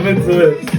into this.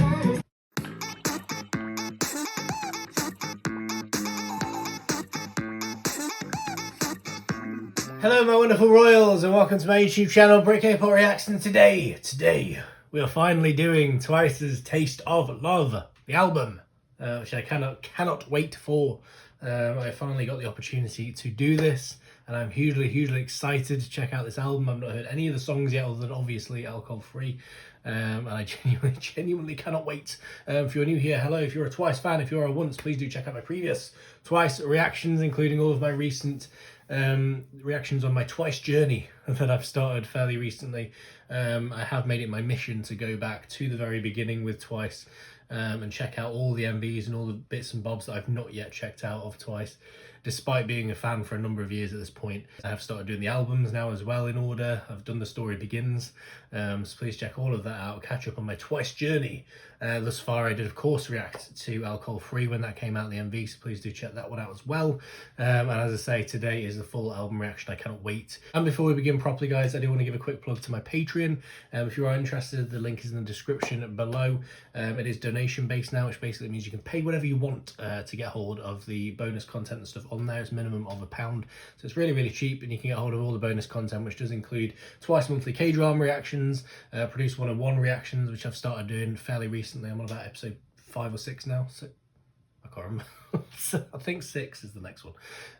Hello my wonderful royals and welcome to my YouTube channel Brick Airport Reacts, and today we are finally doing Twice's Taste of Love, the album, which I cannot wait for. I finally got the opportunity to do this and I'm hugely excited to check out this album. I've not heard any of the songs yet other than obviously Alcohol Free. And I genuinely cannot wait. If you're new here, hello. If you're a Twice fan, if you're a Once, please do check out my previous Twice reactions, including all of my recent reactions on my Twice journey that I've started fairly recently. I have made it my mission to go back to the very beginning with Twice and check out all the MVs and all the bits and bobs that I've not yet checked out of Twice. Despite being a fan for a number of years at this point, I have started doing the albums now as well in order. I've done The Story Begins, so please check all of that out. Catch up on my Twice journey. Thus far, I did of course react to Alcohol Free when that came out in the MV, so please do check that one out as well. And as I say, today is the full album reaction. I cannot wait. And before we begin properly, guys, I do want to give a quick plug to my Patreon. If you are interested, the link is in the description below. It is donation based now, which basically means you can pay whatever you want to get hold of the bonus content and stuff on there. It's minimum of £1, so it's really cheap, and you can get hold of all the bonus content, which does include twice monthly K-drama reactions, Produce 101 reactions, which I've started doing fairly recently. I'm on about episode 5 or 6 now, so I can't remember. I think 6 is the next one.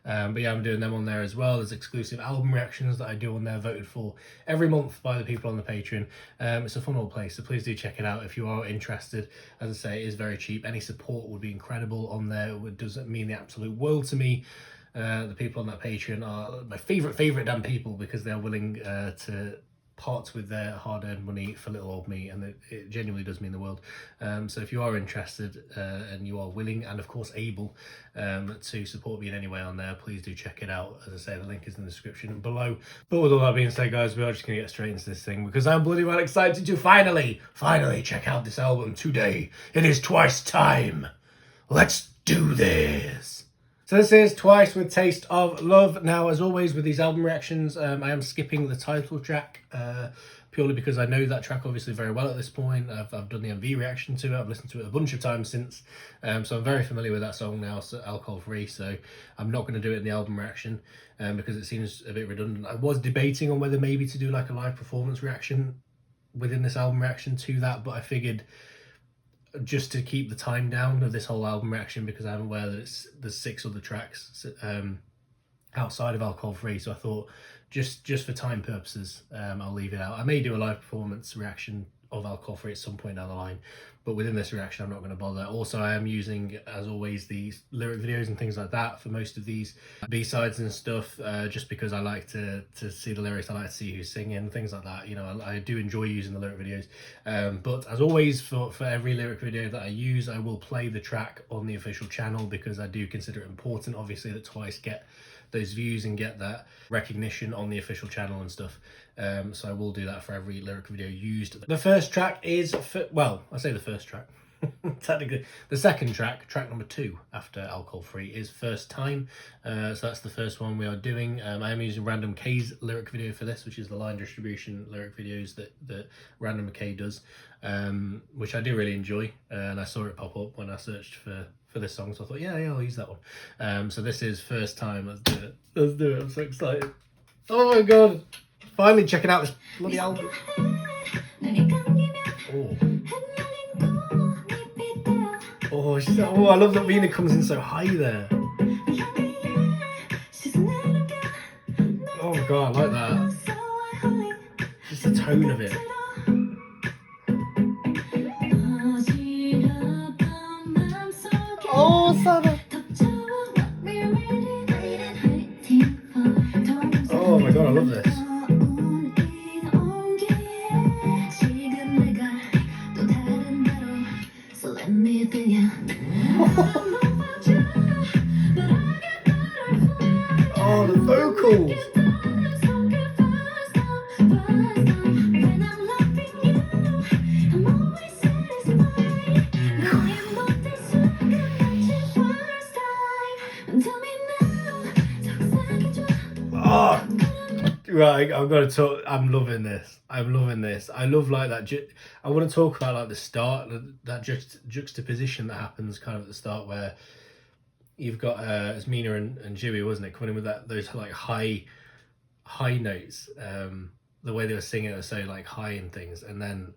But yeah, I'm doing them on there as well. There's exclusive album reactions that I do on there, voted for every month by the people on the Patreon. It's a fun old place, so please do check it out if you are interested. As I say, it is very cheap. Any support would be incredible on there. It does mean the absolute world to me. The people on that Patreon are my favourite damn people, because they're willing to part with their hard-earned money for little old me, and it genuinely does mean the world. So if you are interested and you are willing and of course able to support me in any way on there, please do check it out. As I say, the link is in the description below. But with all that being said, guys, we are just going to get straight into this thing, because I'm bloody well excited to finally check out this album today. It is Twice time. Let's do this. So this is Twice with Taste of Love. Now, as always with these album reactions, I am skipping the title track purely because I know that track obviously very well at this point. I've done the MV reaction to it. I've listened to it a bunch of times since. So I'm very familiar with that song now, so Alcohol Free. So I'm not going to do it in the album reaction because it seems a bit redundant. I was debating on whether maybe to do like a live performance reaction within this album reaction to that, but I figured, just to keep the time down of this whole album reaction, because I'm aware that there's 6 other tracks outside of Alcohol Free, so I thought just for time purposes I'll leave it out. I may do a live performance reaction of Alcohol Free at some point down the line, but within this reaction I'm not going to bother. Also, I am using, as always, these lyric videos and things like that for most of these B-sides and stuff, just because I like to see the lyrics. I like to see who's singing, things like that. You know, I do enjoy using the lyric videos, but as always, for every lyric video that I use, I will play the track on the official channel, because I do consider it important, obviously, that Twice get those views and get that recognition on the official channel and stuff. So I will do that for every lyric video used. The first track is, well, I say the first track. Technically, the second track number 2 after Alcohol Free, is First Time. So that's the first one we are doing. I am using Random K's lyric video for this, which is the line distribution lyric videos that Random K does, which I do really enjoy. And I saw it pop up when I searched for this song, so I thought, yeah, I'll use that one. So this is First Time. Let's do it. I'm so excited. Oh my god, finally checking out this bloody album. Oh, I love that Rina comes in so high there. Oh my god, I like that. Just the tone of it. Oh, Sana. Oh my god, I love this. Oh, the vocals. Oh, Right, I've got to talk. I'm loving this. I'm loving this. I love like that. I want to talk about like the start, that juxtaposition that happens kind of at the start where you've got it's Mina and Dewey, wasn't it, coming in with those like high notes. The way they were singing it was so like high and things, and then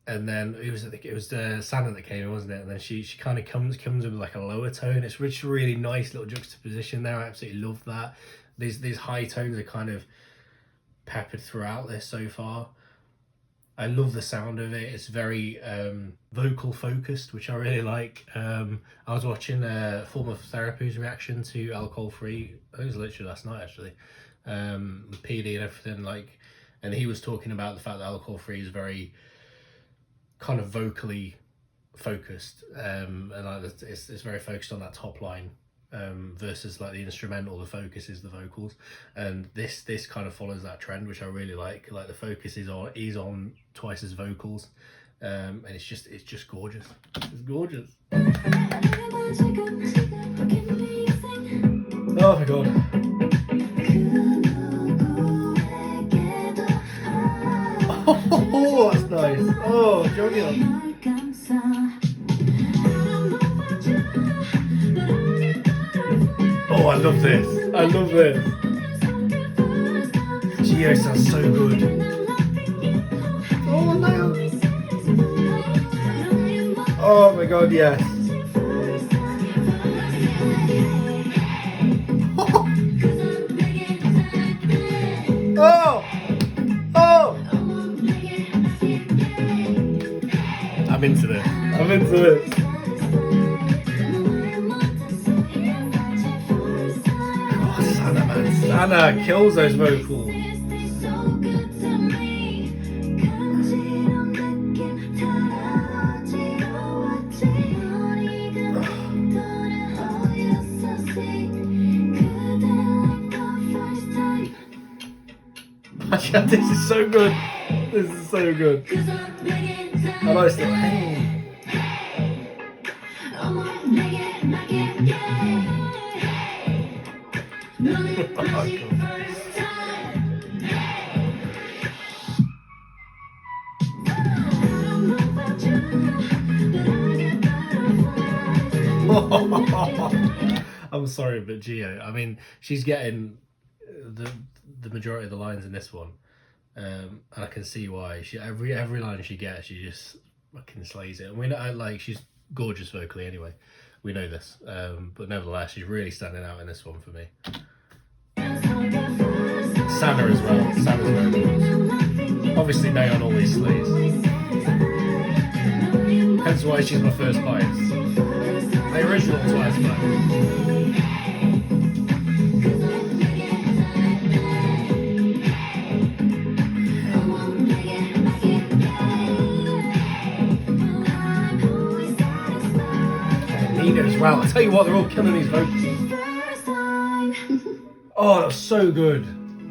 it was, I think it was Santa that came in, wasn't it? And then she kind of comes with like a lower tone. It's really nice little juxtaposition there. I absolutely love that. These high tones are kind of peppered throughout this so far. I love the sound of it. It's very vocal focused, which I really like. I was watching Form of Therapy's reaction to Alcohol Free. I think it was literally last night actually. With PD and everything, like, and he was talking about the fact that Alcohol Free is very kind of vocally focused, and like it's very focused on that top line, versus like the instrumental, the focus is the vocals, and this kind of follows that trend, which I really like. Like the focus is on Twice's vocals, and it's just gorgeous. It's gorgeous. Oh my god. Oh, that's nice. Oh, jovial. Oh, I love this. I love this. Geo sounds so good. Oh no. Oh my god, yes. Oh! Oh! I'm into this. I'm into this. Oh, Santa, man. Santa kills those vocals. This is so good. This is so good. I like still. Hey. I'm sorry, but Geo, I mean, she's getting the majority of the lines in this one, and I can see why. She every line she gets, she just fucking slays it. And we know, like, she's gorgeous vocally anyway. We know this, but nevertheless, she's really standing out in this one for me. Santa as well. Santa's very good. Obviously, Nayeon always slays. Hence why she's my first bias. The original Twice bias. As well. I tell you what, they're all killing these vocals. Oh, that's so good.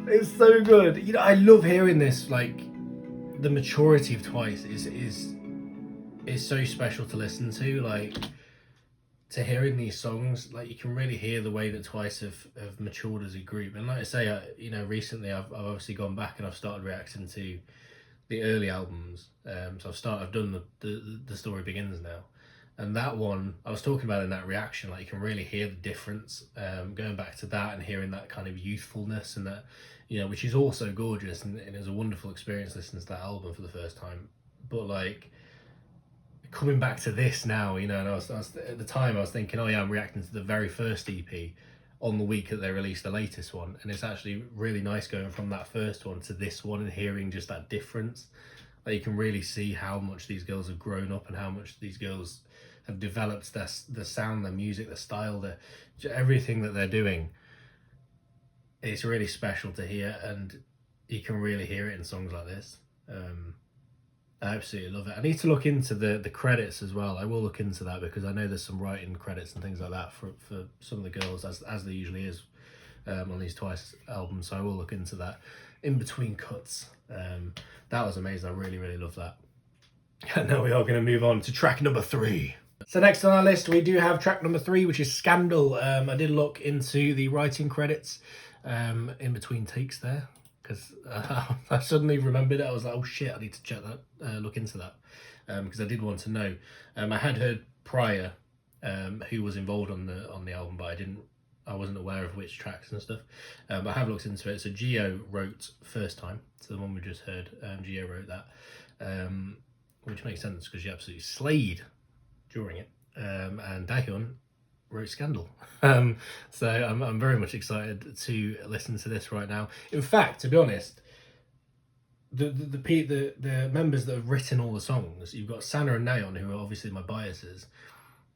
It's so good. You know, I love hearing this. Like, the maturity of Twice is so special to listen to. Like, to hearing these songs, like, you can really hear the way that Twice have matured as a group. And like I say, you know, recently I've obviously gone back and I've started reacting to the early albums. So I've done the Story Begins now. And that one, I was talking about in that reaction, like, you can really hear the difference, going back to that and hearing that kind of youthfulness and that, you know, which is also gorgeous, and it was a wonderful experience listening to that album for the first time. But like, coming back to this now, you know, and I was at the time I was thinking, oh yeah, I'm reacting to the very first EP on the week that they released the latest one, and it's actually really nice going from that first one to this one and hearing just that difference. Like, you can really see how much these girls have grown up and how much these girls have developed the sound, their music, their style, everything that they're doing. It's really special to hear, and you can really hear it in songs like this. I absolutely love it. I need to look into the credits as well. I will look into that because I know there's some writing credits and things like that for some of the girls, as there usually is on these Twice albums. So I will look into that in between cuts. That was amazing. I really love that. And now we are going to move on to track number 3. So next on our list, we do have track number 3, which is Scandal. I did look into the writing credits in between takes there. because I suddenly remembered it. I was like, oh shit, I need to check that, look into that, because I did want to know. I had heard prior who was involved on the album, but I wasn't aware of which tracks and stuff. I have looked into it. So Gio wrote First Time, so the one we just heard. Gio wrote that, which makes sense because she absolutely slayed during it. And Dahyun wrote Scandal. So I'm very much excited to listen to this right now. In fact, to be honest, the members that have written all the songs, you've got Sana and Nayeon, who are obviously my biases.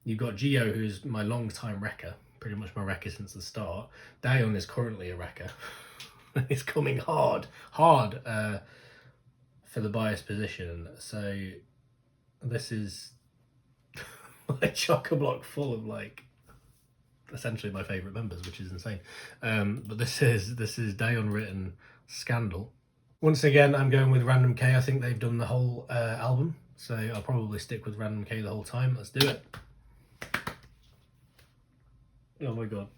You've got Gio, who's my long-time wrecker, pretty much my wrecker since the start. Dahyun is currently a wrecker. He's coming hard for the bias position. So this is like chock-a-block full of like essentially my favourite members, which is insane. But this is Dahyun written Scandal. Once again, I'm going with Random K. I think they've done the whole album, so I'll probably stick with Random K the whole time. Let's do it. Oh my god.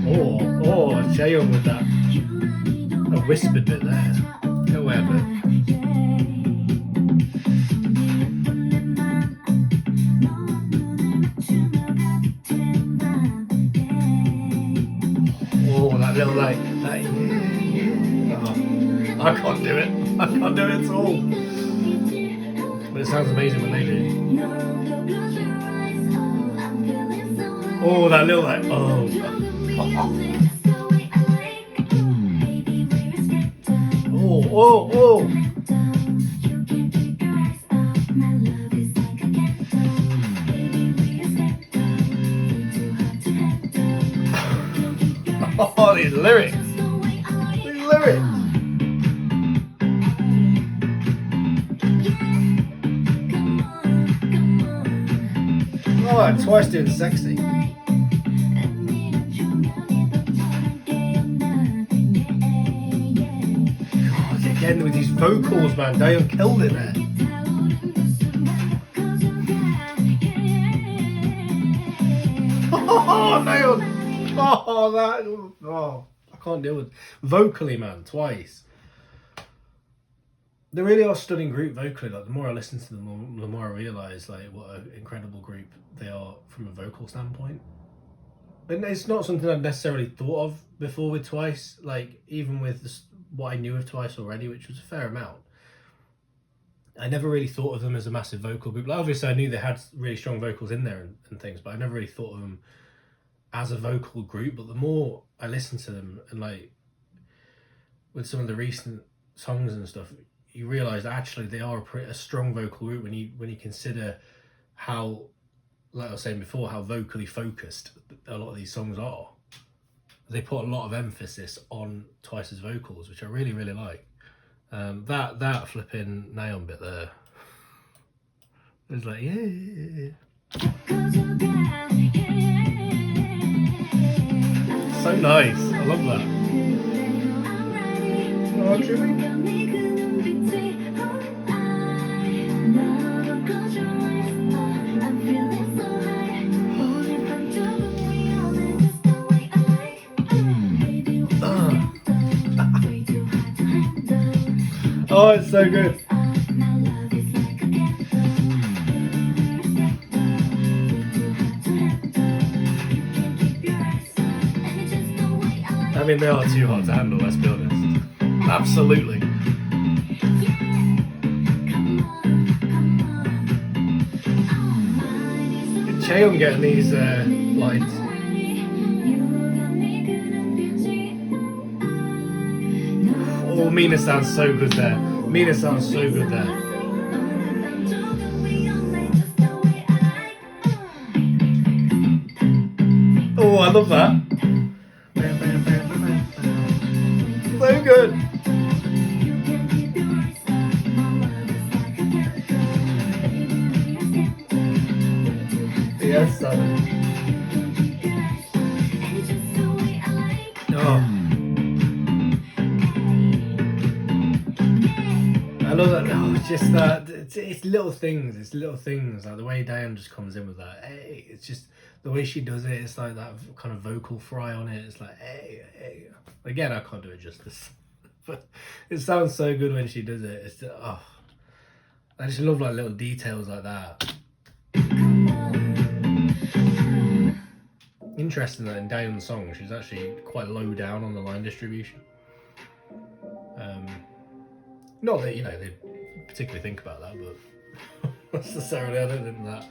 Oh, Jaehyun with that. A whispered bit there. However. Oh, that little like, oh, I can't do it. I can't do it at all. But it sounds amazing when they do. Oh, that little like, oh. Oh. Oh, these lyrics. Oh, Twice doing Sexy. God, again with these vocals, man. Dahyun killed it there. Oh, Dahyun. I can't deal with vocally, man. Twice. They really are a stunning group vocally. Like the more I listen to them, the more I realise like what an incredible group they are from a vocal standpoint. And it's not something I'd necessarily thought of before with Twice. Like even with what I knew of Twice already, which was a fair amount, I never really thought of them as a massive vocal group. Like obviously I knew they had really strong vocals in there and things, but I never really thought of them as a vocal group. But the more I listen to them and like with some of the recent songs and stuff, you realise that actually they are a strong vocal group when you consider how, like I was saying before, how vocally focused a lot of these songs are. They put a lot of emphasis on Twice's vocals, which I really, really like. That flipping Nayeon bit there. It's like, yeah. So nice. I love that. Oh, Jimmy. Oh, it's so good. I mean, they are too hot to handle, let's be honest. Absolutely. Chaeyoung getting these lines. Oh, Mina sounds so good there. Mina sounds so good there. Oh, I love that. So good. Yes, son. Oh. I love that. Oh, just that. It's little things. It's little things. Like the way Dahyun just comes in with that. Hey, it's just the way she does it, it's like that kind of vocal fry on it. It's like, hey, hey. Again, I can't do it justice, but it sounds so good when she does it. It's just, oh, I just love like little details like that. Interesting that in Down's song, she's actually quite low down on the line distribution. Not that, you know, they particularly think about that, but necessarily I don't think that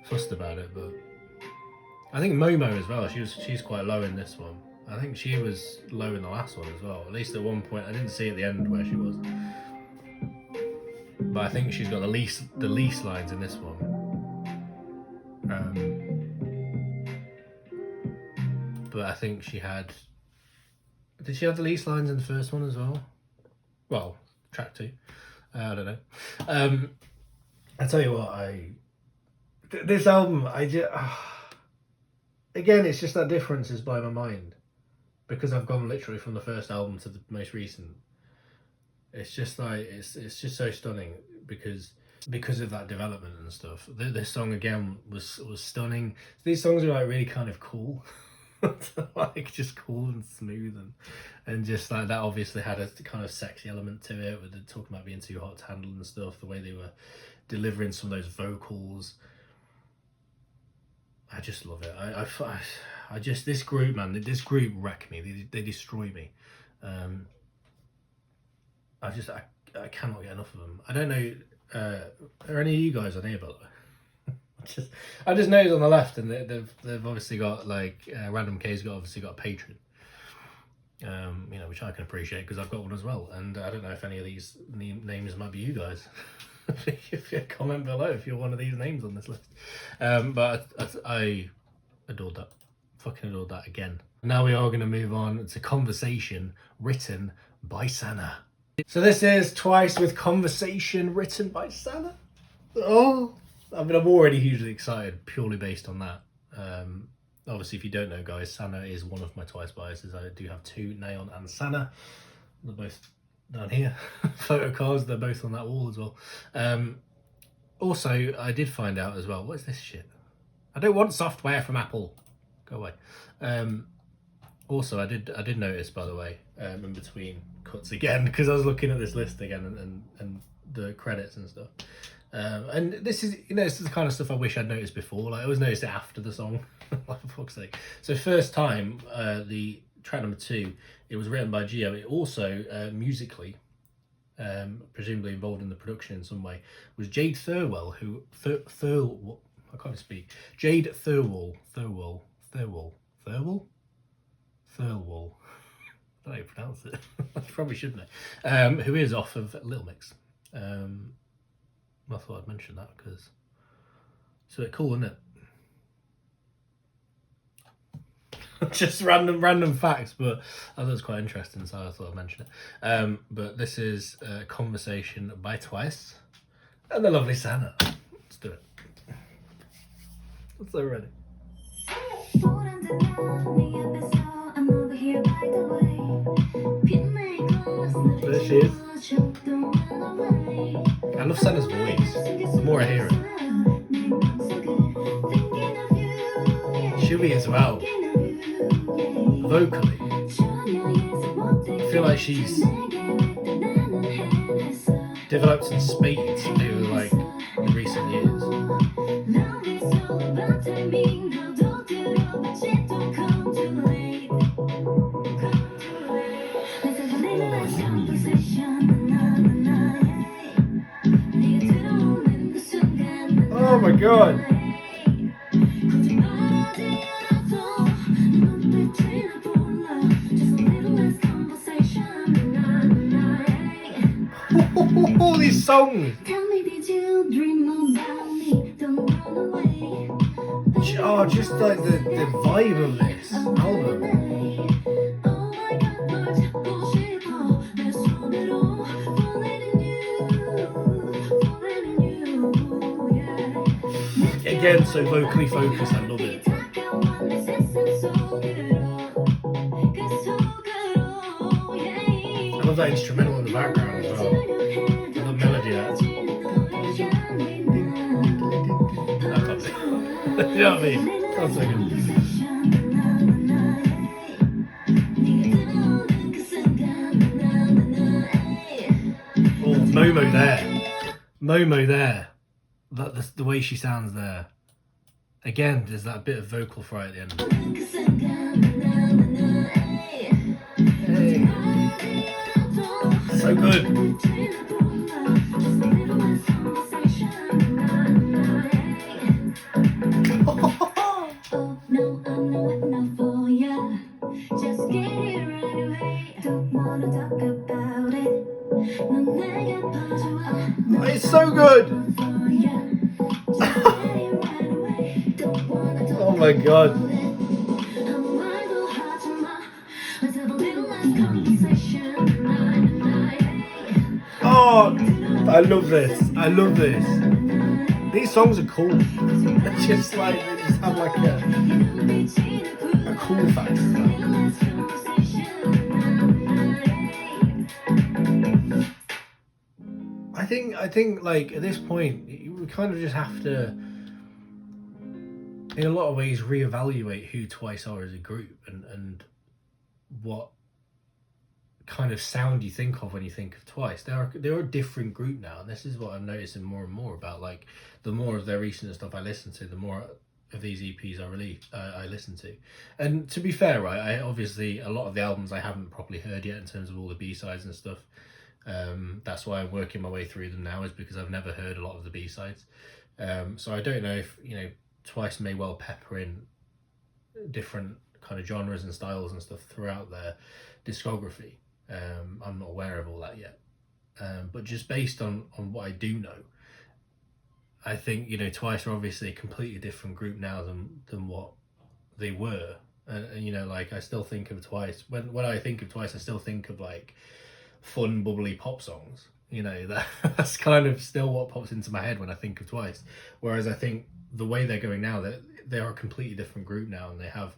fussed about it. But I think Momo as well, she's quite low in this one. I think she was low in the last one as well, at least at one point. I didn't see at the end where she was, but I think she's got the least lines in this one. But I think she had, did she have the least lines in the first one as well? Well, track 2. I don't know. I tell you what, this album, I just again, it's just that difference is by my mind, because I've gone literally from the first album to the most recent. It's just like it's just so stunning because of that development and stuff. This song again was stunning. These songs are like really kind of cool. Like just cool and smooth and just like that obviously had a kind of sexy element to it, with the talking about being too hot to handle and stuff, the way they were delivering some of those vocals. I just love it. I just, this group, man, this group wreck me. They destroy me. I cannot get enough of them. I don't know, are any of you guys on here, by the way? I just noticed on the left, and they've obviously got like Random K's obviously got a patron, you know, which I can appreciate because I've got one as well. And I don't know if any of these names might be you guys. If you comment below if you're one of these names on this list. But I adored that, fucking adored that again. Now we are going to move on to Conversation, written by Sana. So this is Twice with Conversation, written by Sana. Oh, I mean, I'm already hugely excited purely based on that. Obviously, if you don't know, guys, Sana is one of my Twice biases. I do have 2, Nayeon and Sana. They're both down here. Photo cards, they're both on that wall as well. Also, I did find out as well, what is this shit? I don't want software from Apple. Go away. Also, I did notice, by the way, in between cuts again, because I was looking at this list again and the credits and stuff. And this is, you know, this is the kind of stuff I wish I'd noticed before. Like, I always noticed it after the song. Like, for fuck's sake. So first time, the track number 2, it was written by Gio. It also musically, presumably involved in the production in some way, was Jade Thirlwell, who I can't speak. Jade Thirlwell. I don't know how you pronounce it. I probably should know. Who is off of Little Mix. I thought I'd mention that because it's a bit cool, isn't it? Just random facts, but I thought it was quite interesting, so I thought I'd mention it. But this is Conversation by Twice and the lovely Sana. Let's do it. I'm so ready. There she is. I love Sana's voice. The more I hear it. Shubi as well. Vocally, I feel like she's developed some speed over like in recent years. Oh my god. All these songs. Oh, just like the vibe of this album. Again, so vocally focused, I love it. I love that instrumental in the background as well. I love melody that's. I can't sing. You know what I mean? One second. Oh, Momo there. Momo there. The way she sounds there. Again, there's that bit of vocal fry at the end. Hey. So good. It's so good. Oh my god. Oh, I love this. I love this. These songs are cool. They just have like a cool factor. I think like at this point we kind of just have to, in a lot of ways, reevaluate who Twice are as a group and what kind of sound you think of when you think of Twice. They're a different group now, and this is what I'm noticing more and more about. Like, the more of their recent stuff I listen to, the more of these EPs I listen to. And to be fair, right, I obviously, a lot of the albums I haven't properly heard yet in terms of all the B-sides and stuff. That's why I'm working my way through them now, is because I've never heard a lot of the B-sides. So I don't know if, Twice may well pepper in different kind of genres and styles and stuff throughout their discography. I'm not aware of all that yet. But just based on what I do know, I think, Twice are obviously a completely different group now than what they were. And like, I still think of Twice, when I think of Twice, I still think of like fun, bubbly pop songs. That's kind of still what pops into my head when I think of Twice. Whereas I think the way they're going now, they are a completely different group now, and they have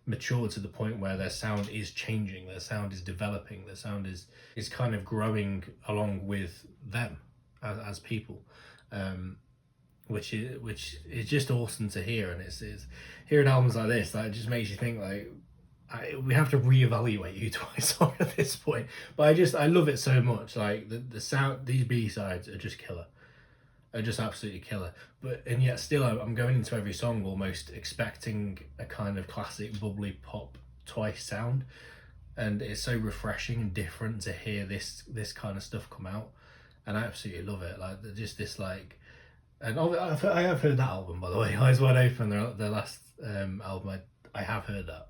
matured to the point where their sound is changing, their sound is developing, their sound is kind of growing along with them as people, which is just awesome to hear. And it's hearing albums like this, that just makes you think like, we have to reevaluate who Twice are at this point. But I love it so much. Like the sound, these B-sides are just killer. Are just absolutely killer. And yet still, I'm going into every song almost expecting a kind of classic bubbly pop Twice sound, and it's so refreshing and different to hear this kind of stuff come out, and I absolutely love it. Like just this like, and I have heard that album, by the way, Eyes Wide Open, their last album. I have heard that.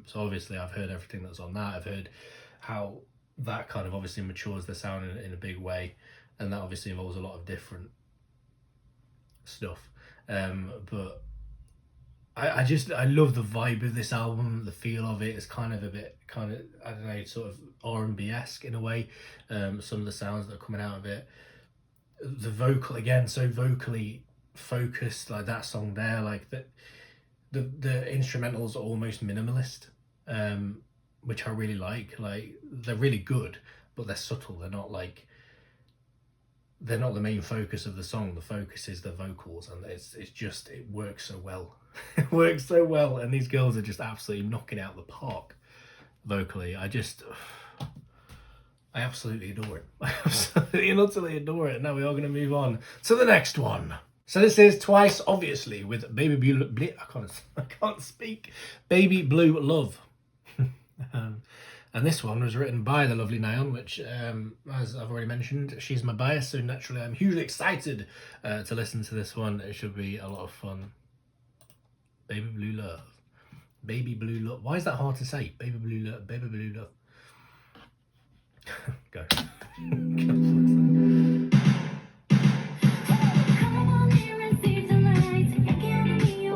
So obviously I've heard everything that's on that. I've heard how that kind of obviously matures the sound in a big way, and that obviously involves a lot of different stuff. But I love the vibe of this album, the feel of it. It's kind of I don't know, sort of R&B-esque in a way. Some of the sounds that are coming out of it. The vocal, again, so vocally focused, like that song there, like that. The instrumentals are almost minimalist, which I really like. Like, they're really good, but they're subtle. They're not the main focus of the song. The focus is the vocals, and it works so well. It works so well, and these girls are just absolutely knocking out the park vocally. I absolutely adore it. I absolutely and utterly adore it. Now we are going to move on to the next one. So this is Twice, obviously, with Baby Blue. I can't speak. Baby Blue Love. And this one was written by the lovely Nayeon, which, as I've already mentioned, she's my bias, so naturally I'm hugely excited to listen to this one. It should be a lot of fun. Baby Blue Love. Baby Blue Love. Why is that hard to say? Baby Blue Love. Baby Blue Love. Go.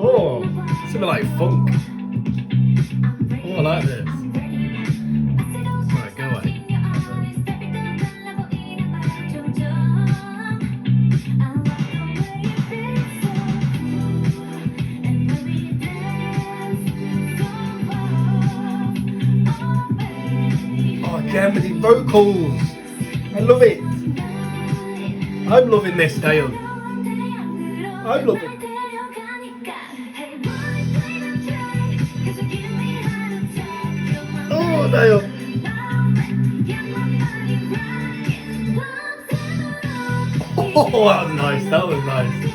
Oh, something like funk. Oh, I like this. Right, go away. Oh, again with the vocals. I love it. I'm loving this, Dale. I'm loving it. Oh, Dale. Oh, that was nice. That was nice.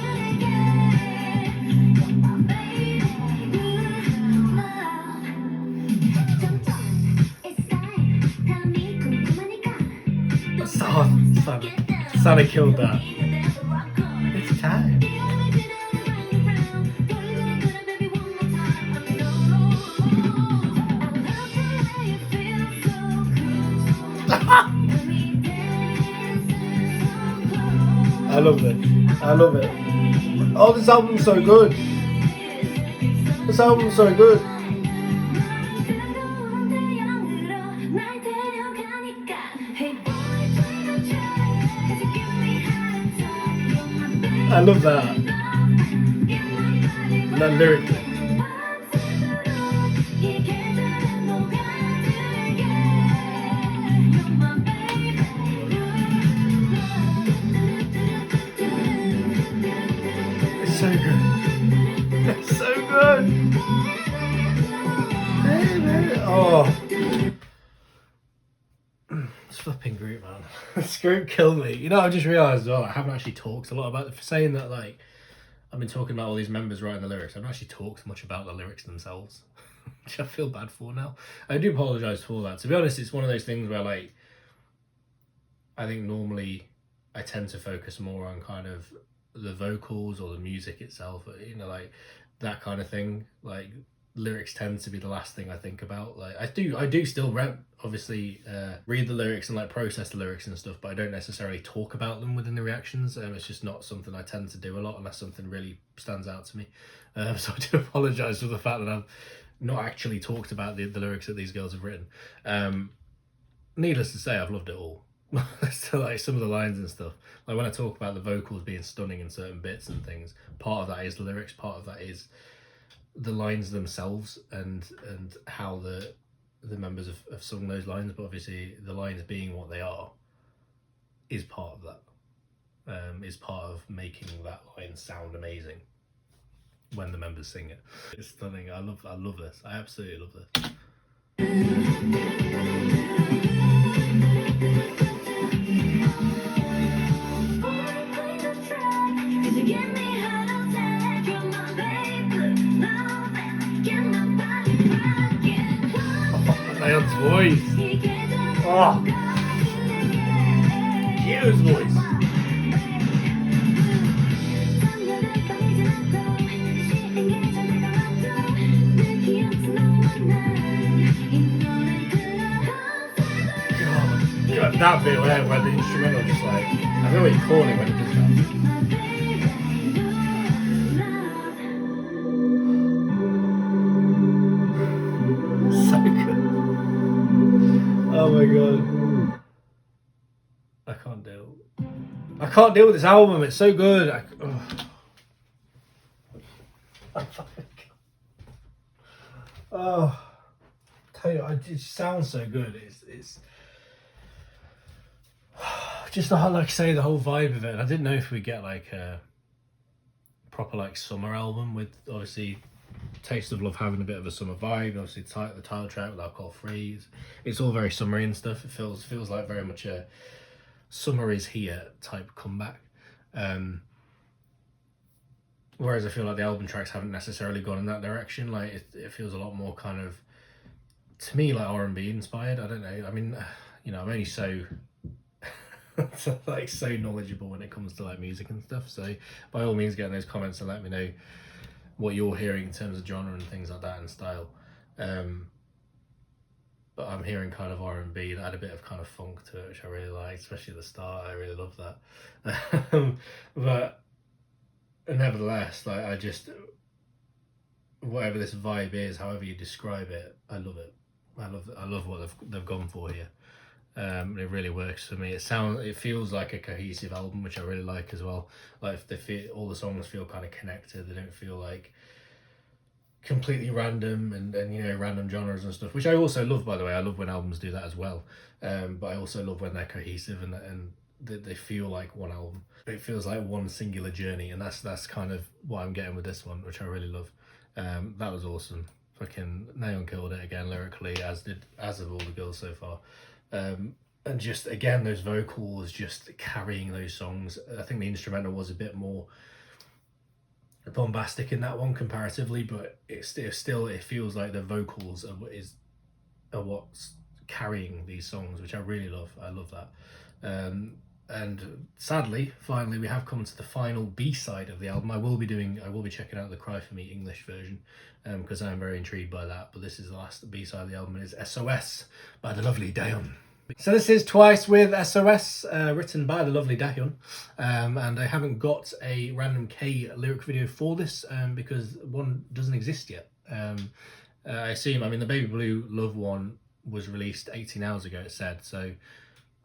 Santa killed that. It's time. I love it. I love it. Oh, this album's so good. This album's so good. I love that. That lyrically. It's so good. It's so good. Oh. This flipping group, man. This group killed me. You know, I just realised as well, I haven't actually talked a lot about it. For saying that, like, I've been talking about all these members writing the lyrics. I haven't actually talked much about the lyrics themselves, which I feel bad for now. I do apologise for that. To be honest, it's one of those things where, like, I think normally I tend to focus more on kind of the vocals or the music itself, you know, like that kind of thing. Like, lyrics tend to be the last thing I think about. Like, I do still obviously read the lyrics and like process the lyrics and stuff, but I don't necessarily talk about them within the reactions. It's just not something I tend to do a lot unless something really stands out to me. So I do apologise for the fact that I've not actually talked about the lyrics that these girls have written. Needless to say, I've loved it all. So, like, some of the lines and stuff, like when I talk about the vocals being stunning in certain bits and things, part of that is the lyrics, part of that is the lines themselves and how the members have sung those lines. But obviously the lines being what they are is part of that, is part of making that line sound amazing when the members sing it. It's stunning. I love this. I absolutely love this. Dion's voice. Oh. Huge voice. God, that bit where the instrumental just like, I don't know what you call it when it does that. So good. Oh my god. I can't deal with this album. It's so good. Oh, tell you, it just sounds so good. It's just like I say, the whole vibe of it. And I didn't know if we get like a proper like summer album with obviously Taste of Love having a bit of a summer vibe. Obviously, the title track with Alcohol Free. It's all very summery and stuff. It feels like very much a summer is here type comeback. Whereas I feel like the album tracks haven't necessarily gone in that direction. Like it feels a lot more kind of, to me, like R&B inspired. I don't know. I mean, you know, I'm only so like so knowledgeable when it comes to like music and stuff. So by all means, get in those comments and let me know what you're hearing in terms of genre and things like that and style. But I'm hearing kind of R&B that had a bit of kind of funk to it, which I really liked, especially at the start. I really love that. But nevertheless, like I just, whatever this vibe is, however you describe it, I love it. I love what they've gone for here. It really works for me. It feels like a cohesive album, which I really like as well. Like all the songs feel kind of connected. They don't feel like completely random and you know, random genres and stuff, which I also love, by the way. I love when albums do that as well. But I also love when they're cohesive and they feel like one album. It feels like one singular journey, and that's kind of what I'm getting with this one, which I really love. That was awesome. fucking Nayeon killed it again lyrically, as have all the girls so far. And just again, those vocals just carrying those songs. I think the instrumental was a bit more bombastic in that one comparatively, but it feels like the vocals are what's carrying these songs, which I really love. I love that. And sadly, finally, we have come to the final B-side of the album. I will be checking out the Cry For Me English version, because I'm very intrigued by that. But this is the last B-side of the album, and is SOS by the lovely Daeyeon. So this is Twice with SOS, written by the lovely Daeyeon, and I haven't got a Random K lyric video for this, because one doesn't exist yet. I assume, I mean, the Baby Blue Love one was released 18 hours ago, it said, so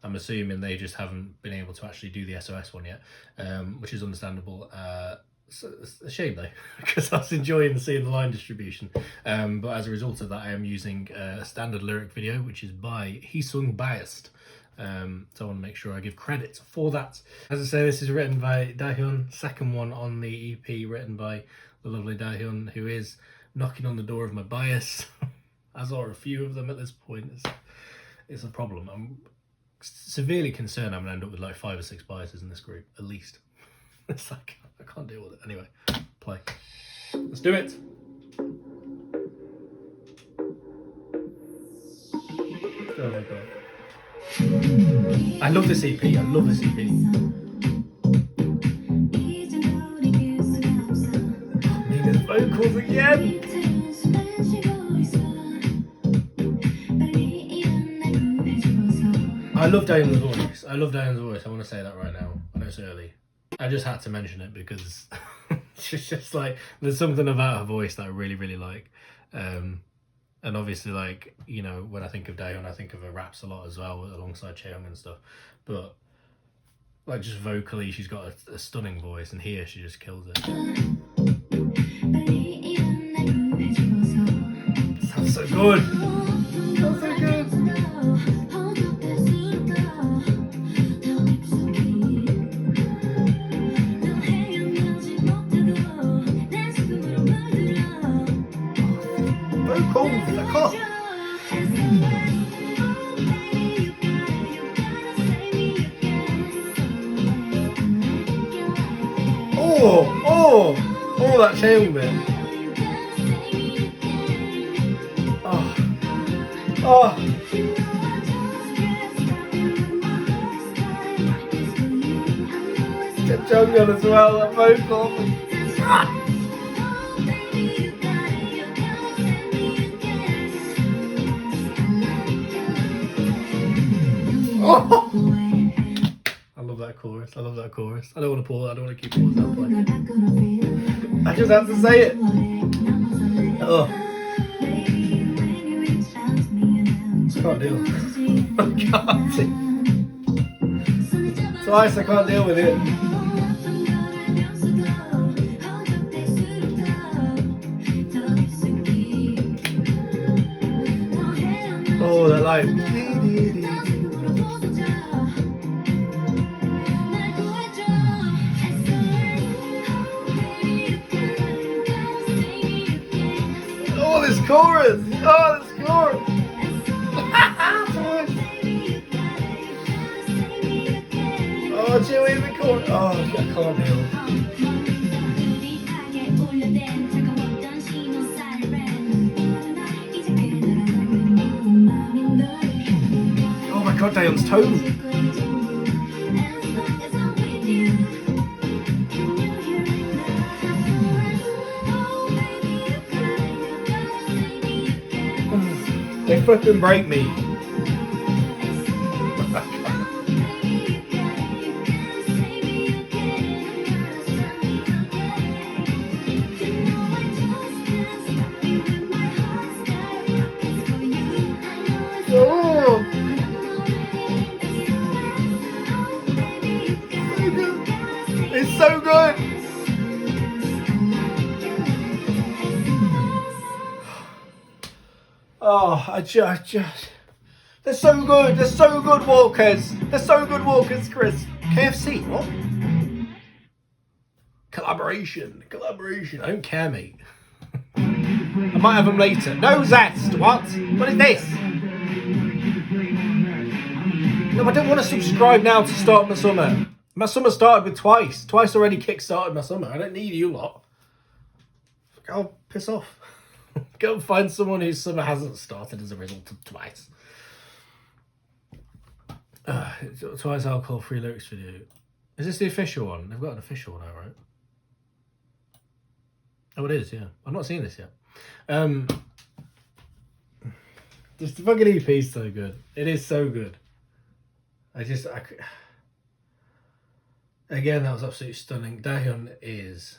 I'm assuming they just haven't been able to actually do the SOS one yet, which is understandable. So it's a shame though, because I was enjoying seeing the line distribution. But as a result of that, I am using a standard lyric video, which is by Heesung Biased. So I want to make sure I give credit for that. As I say, this is written by Daeyeon, second one on the EP written by the lovely Daeyeon, who is knocking on the door of my bias, as are a few of them at this point. It's a problem. I'm severely concerned I'm going to end up with like 5 or 6 biases in this group, at least. It's like, I can't deal with it. Anyway, play. Let's do it. Oh my god. I love this EP. I love this EP. Nina's vocals again. I love Daeyeon's voice. I love Daeyeon's voice. I want to say that right now. I know it's early. I just had to mention it because she's just like, there's something about her voice that I really, really like. And obviously, like, you know, when I think of Daeyeon, I think of her raps a lot as well, alongside Chaeyoung and stuff. But like, just vocally, she's got a stunning voice, and here she just kills it. Sounds so good. Sounds so good. Oh, that Chaeyoung bit. Oh. Get Jungkook as well, that vocal. Oh. I love that chorus. I love that chorus. I don't want to pause. I don't want to keep pausing that play. I just have to say it. Oh. I can't deal. I can't deal. Twice I can't deal with it. Oh, that line. Oh, this chorus! Oh, this chorus! Oh, Chewie, the chorus! Oh, I can't deal. Oh my god, Daeyeon's tone! They fucking break me. Oh. It's so good. Oh, I just, they're so good. They're so good, Walkers. They're so good, Walkers, Chris. KFC, what? Collaboration. I don't care, mate. I might have them later. No zest. What? What is this? No, I don't want to subscribe now to start my summer. My summer started with Twice. Twice already kick-started my summer. I don't need you lot. I'll piss off. Go and find someone whose summer hasn't started as a result of Twice. Twice alcohol-free lyrics video. Is this the official one? They've got an official one out, right? Oh, it is, yeah. I've not seen this yet. This fucking EP is so good. It is so good. Again, that was absolutely stunning. Dahyun is,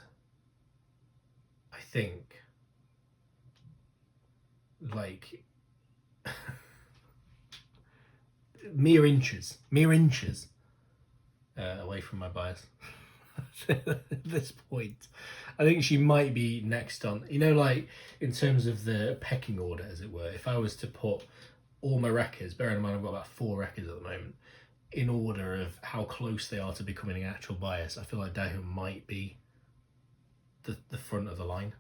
I think, like mere inches away from my bias. At this point, I think she might be next on, you know, like in terms of the pecking order, as it were. If I was to put all my records, bearing in mind I've got about 4 records at the moment, in order of how close they are to becoming an actual bias, I feel like Dahyun might be the front of the line.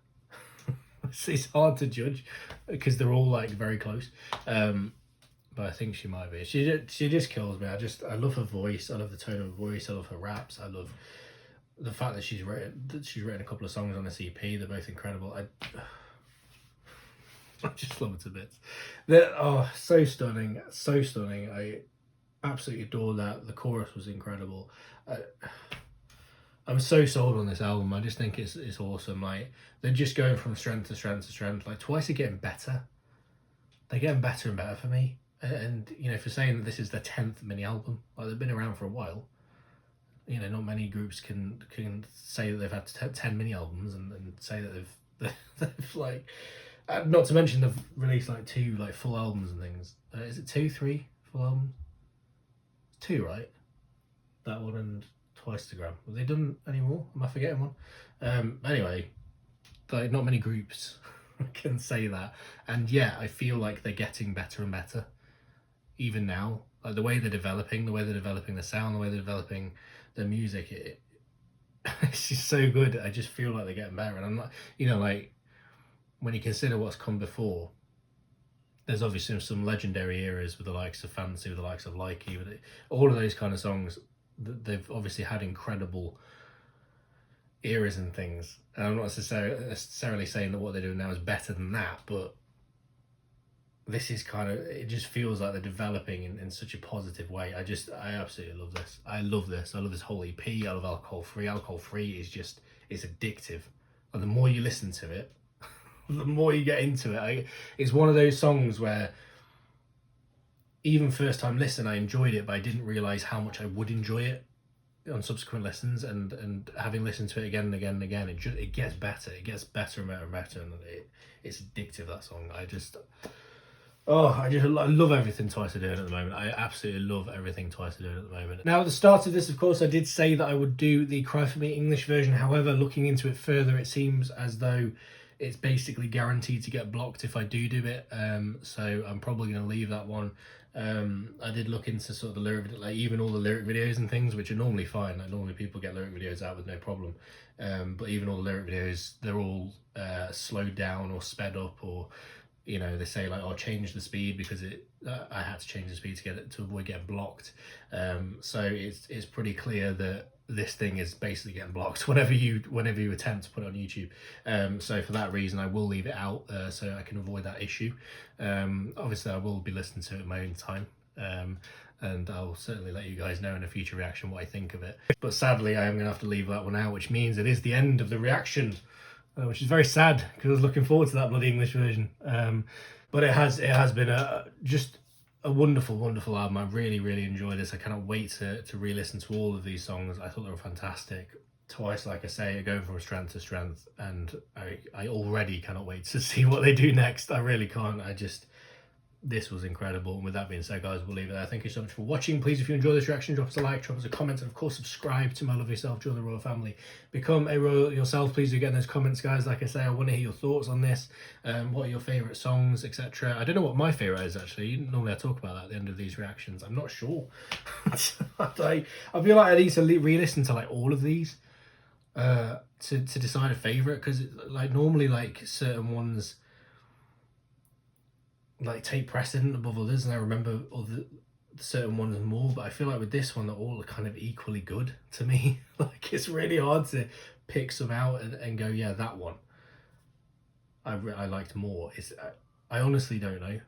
It's hard to judge because they're all like very close, but I think she might be. She just kills me. I love her voice. I love the tone of her voice. I love her raps. I love the fact that she's written a couple of songs on this EP. They're both incredible. I just love it to bits. They're so stunning, so stunning. I absolutely adore that. The chorus was incredible. I'm so sold on this album. I just think it's awesome. Like, they're just going from strength to strength to strength. Like, Twice are getting better. They're getting better and better for me. And you know, for saying that this is their 10th mini album, like, they've been around for a while. You know, not many groups can say that they've had 10 mini albums and say that they've like, not to mention they've released like 2 like full albums and things. Is it 2, 3 full albums? 2, right? That one and Twicegram. Have they done any more? Am I forgetting one? Anyway, like, not many groups can say that. And yeah, I feel like they're getting better and better. Even now, like the way they're developing the sound, the way they're developing their music, it's just so good. I just feel like they're getting better. And I'm not, you know, like, when you consider what's come before, there's obviously some legendary eras with the likes of Fancy, with the likes of Likey, with all of those kind of songs. They've obviously had incredible eras and things. And I'm not necessarily saying that what they're doing now is better than that, but this is kind of, it just feels like they're developing in such a positive way. I absolutely love this. I love this. I love this whole EP. I love Alcohol Free. Alcohol Free is just, it's addictive. And the more you listen to it, the more you get into it. It's one of those songs where even first time listen, I enjoyed it, but I didn't realise how much I would enjoy it on subsequent listens, and having listened to it again and again and again, it gets better. It gets better and better and better, and it's addictive, that song. I love everything Twice are doing at the moment. I absolutely love everything Twice are doing at the moment. Now, at the start of this, of course, I did say that I would do the Cry For Me English version. However, looking into it further, it seems as though it's basically guaranteed to get blocked if I do it. So I'm probably going to leave that one. I did look into sort of the lyric, like even all the lyric videos and things, which are normally fine. Like, normally people get lyric videos out with no problem. But even all the lyric videos, they're all slowed down or sped up, or, you know, they say like, "Oh, change the speed," because I had to change the speed to avoid getting blocked. So it's pretty clear that this thing is basically getting blocked whenever you attempt to put it on YouTube. So for that reason, I will leave it out so I can avoid that issue. Obviously, I will be listening to it in my own time. And I'll certainly let you guys know in a future reaction what I think of it. But sadly, I am going to have to leave that one out, which means it is the end of the reaction. Which is very sad, because I was looking forward to that bloody English version. But it has been just a wonderful, wonderful album. I really, really enjoyed this. I cannot wait to re-listen to all of these songs. I thought they were fantastic. Twice, like I say, are going from strength to strength, and I already cannot wait to see what they do next. I really can't. This was incredible. And with that being said, guys, we'll leave it there. Thank you so much for watching. Please, if you enjoyed this reaction, drop us a like, drop us a comment, and of course, subscribe to My Lovely Self, join the Royal Family. Become a Royal yourself. Please do get in those comments, guys. Like I say, I want to hear your thoughts on this. What are your favourite songs, etc. I don't know what my favourite is, actually. Normally I talk about that at the end of these reactions. I'm not sure. I feel like I need to re-listen to like all of these to decide a favourite, because like normally like certain ones like take precedent above others, and I remember certain ones more, but I feel like with this one they're all kind of equally good to me. Like it's really hard to pick some out and go, yeah, that one I liked more. I honestly don't know.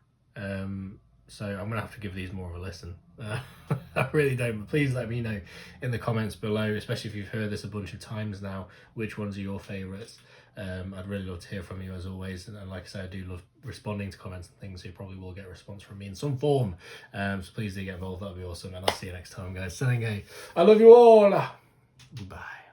So I'm gonna have to give these more of a listen. I really don't, but please let me know in the comments below, especially if you've heard this a bunch of times now, which ones are your favourites. I'd really love to hear from you as always, and like I say, I do love responding to comments and things, so you probably will get a response from me in some form. So please do get involved, that'd be awesome, and I'll see you next time, guys. Sending I love you all. Goodbye.